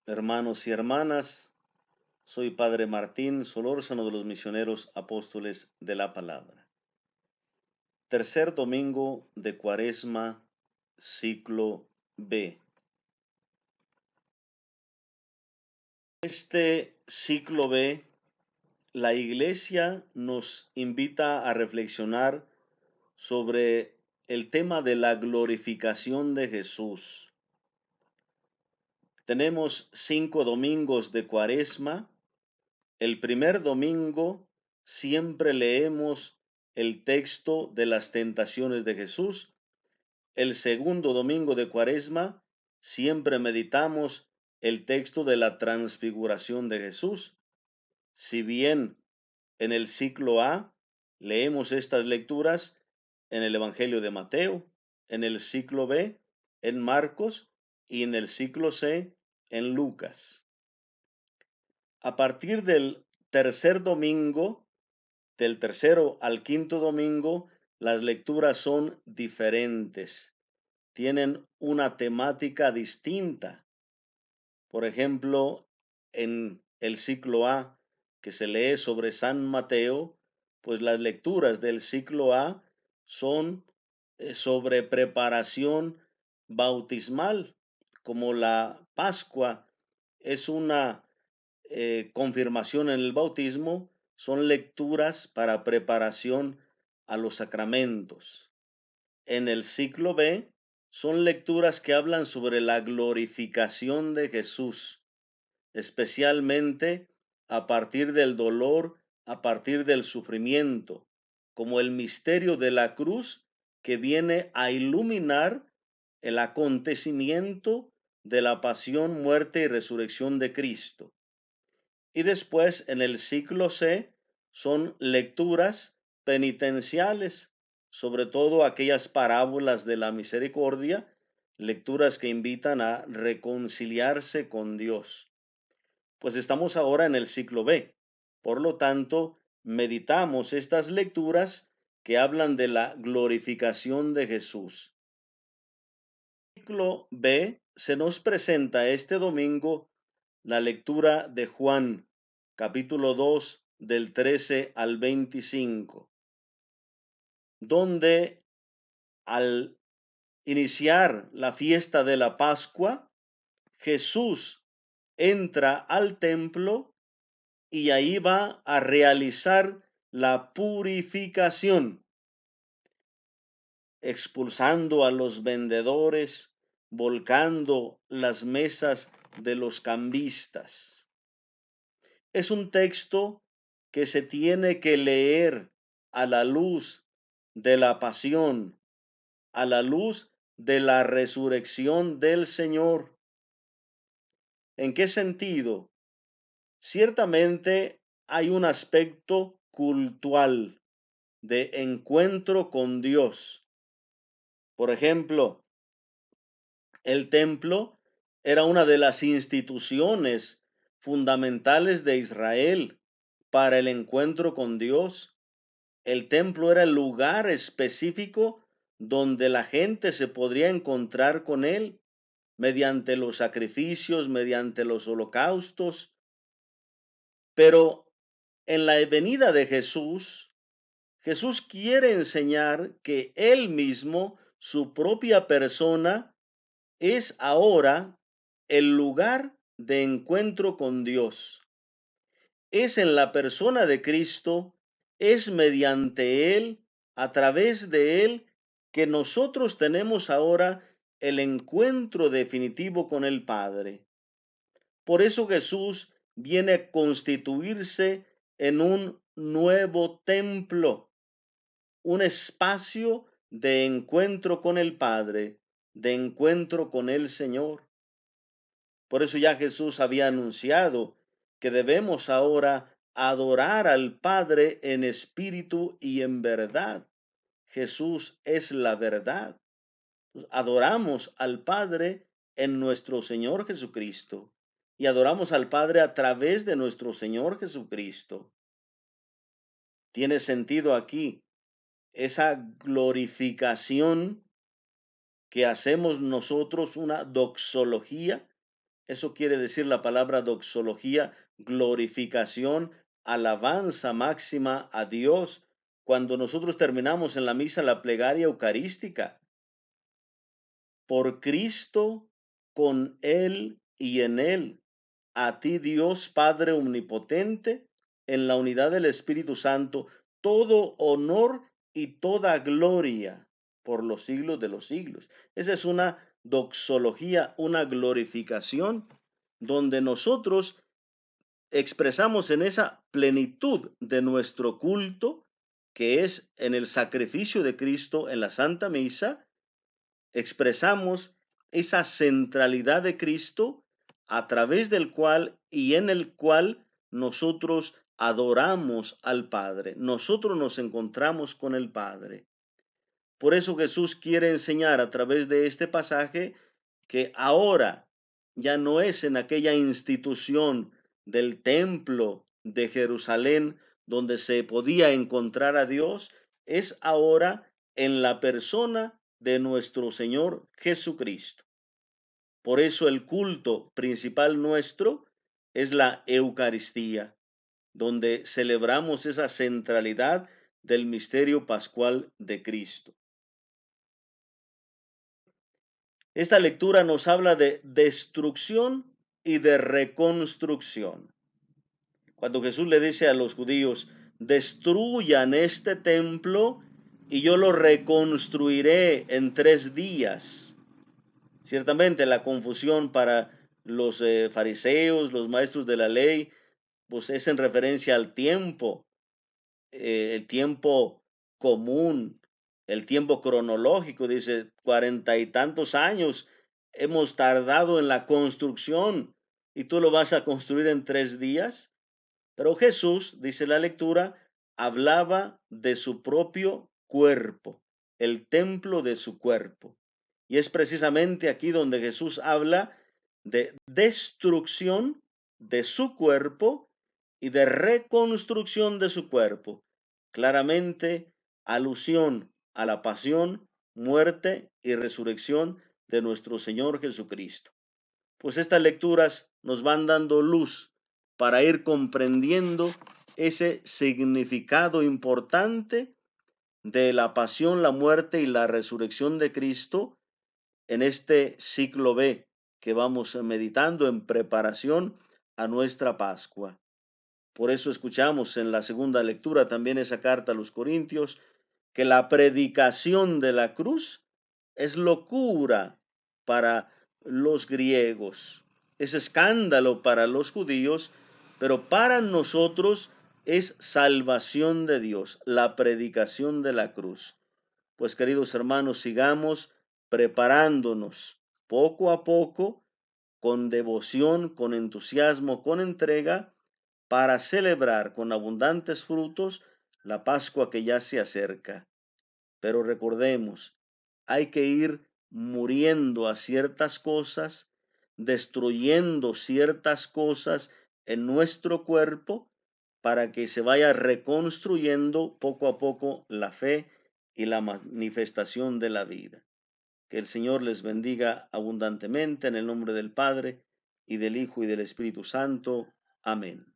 Hermanos y hermanas, soy Padre Martín Solórzano de los Misioneros Apóstoles de la Palabra. Tercer domingo de Cuaresma, ciclo B. Este ciclo B, la Iglesia nos invita a reflexionar sobre el tema de la glorificación de Jesús. Tenemos 5 domingos de Cuaresma. El primer domingo siempre leemos el texto de las tentaciones de Jesús. El segundo domingo de Cuaresma siempre meditamos el texto de la transfiguración de Jesús. Si bien en el ciclo A leemos estas lecturas en el Evangelio de Mateo, en el ciclo B en Marcos y en el ciclo C en Lucas. A partir del tercer domingo, del tercero al quinto domingo, las lecturas son diferentes, tienen una temática distinta. Por ejemplo, en el ciclo A, que se lee sobre San Mateo, pues las lecturas del ciclo A son sobre preparación bautismal, como la Pascua es una confirmación en el bautismo, son lecturas para preparación a los sacramentos. En el ciclo B son lecturas que hablan sobre la glorificación de Jesús, especialmente a partir del dolor, a partir del sufrimiento, como el misterio de la cruz que viene a iluminar el acontecimiento de la pasión, muerte y resurrección de Cristo. Y después en el ciclo C son lecturas penitenciales, sobre todo aquellas parábolas de la misericordia, lecturas que invitan a reconciliarse con Dios. Pues estamos ahora en el ciclo B. Por lo tanto, meditamos estas lecturas que hablan de la glorificación de Jesús. En el ciclo B se nos presenta este domingo la lectura de Juan, capítulo 2, del 13 al 25, donde al iniciar la fiesta de la Pascua, Jesús entra al templo y ahí va a realizar la purificación, expulsando a los vendedores, volcando las mesas de los cambistas. Es un texto que se tiene que leer a la luz de la pasión, a la luz de la resurrección del Señor. ¿En qué sentido? Ciertamente hay un aspecto cultural de encuentro con Dios. Por ejemplo, el templo era una de las instituciones fundamentales de Israel para el encuentro con Dios. El templo era el lugar específico donde la gente se podría encontrar con Él mediante los sacrificios, mediante los holocaustos. Pero en la venida de Jesús, Jesús quiere enseñar que Él mismo, su propia persona, es ahora el lugar de encuentro con Dios. Es en la persona de Cristo, es mediante Él, a través de Él, que nosotros tenemos ahora el encuentro definitivo con el Padre. Por eso Jesús viene a constituirse en un nuevo templo, un espacio de encuentro con el Padre, de encuentro con el Señor. Por eso ya Jesús había anunciado que debemos ahora adorar al Padre en espíritu y en verdad. Jesús es la verdad. Adoramos al Padre en nuestro Señor Jesucristo y adoramos al Padre a través de nuestro Señor Jesucristo. Tiene sentido aquí esa glorificación que hacemos nosotros, una doxología, Eso quiere decir la palabra doxología, glorificación, alabanza máxima a Dios. Cuando nosotros terminamos en la misa la plegaria eucarística, por Cristo, con Él y en Él, a ti Dios Padre omnipotente, en la unidad del Espíritu Santo, todo honor y toda gloria por los siglos de los siglos. Esa es una doxología, una glorificación, donde nosotros expresamos en esa plenitud de nuestro culto, que es en el sacrificio de Cristo en la Santa Misa, expresamos esa centralidad de Cristo a través del cual y en el cual nosotros adoramos al Padre. Nosotros nos encontramos con el Padre. Por eso Jesús quiere enseñar a través de este pasaje que ahora ya no es en aquella institución del templo de Jerusalén donde se podía encontrar a Dios, es ahora en la persona de nuestro Señor Jesucristo. Por eso el culto principal nuestro es la Eucaristía, donde celebramos esa centralidad del misterio pascual de Cristo. Esta lectura nos habla de destrucción y de reconstrucción. Cuando Jesús le dice a los judíos, destruyan este templo y yo lo reconstruiré en 3 días. Ciertamente la confusión para los fariseos, los maestros de la ley, pues es en referencia al tiempo, el tiempo común, el tiempo cronológico. Dice, 40 y tantos años hemos tardado en la construcción y tú lo vas a construir en 3 días. Pero Jesús, dice la lectura, hablaba de su propio cuerpo, el templo de su cuerpo. Y es precisamente aquí donde Jesús habla de destrucción de su cuerpo y de reconstrucción de su cuerpo. Claramente alusión a la pasión, muerte y resurrección de nuestro Señor Jesucristo. Pues estas lecturas nos van dando luz para ir comprendiendo ese significado importante de la pasión, la muerte y la resurrección de Cristo en este ciclo B que vamos meditando en preparación a nuestra Pascua. Por eso escuchamos en la segunda lectura también esa carta a los Corintios, que la predicación de la cruz es locura para los griegos, es escándalo para los judíos, pero para nosotros es salvación de Dios, la predicación de la cruz. Pues queridos hermanos, sigamos preparándonos poco a poco, con devoción, con entusiasmo, con entrega, para celebrar con abundantes frutos la Pascua que ya se acerca. Pero recordemos, hay que ir muriendo a ciertas cosas, destruyendo ciertas cosas en nuestro cuerpo para que se vaya reconstruyendo poco a poco la fe y la manifestación de la vida. Que el Señor les bendiga abundantemente en el nombre del Padre y del Hijo y del Espíritu Santo. Amén.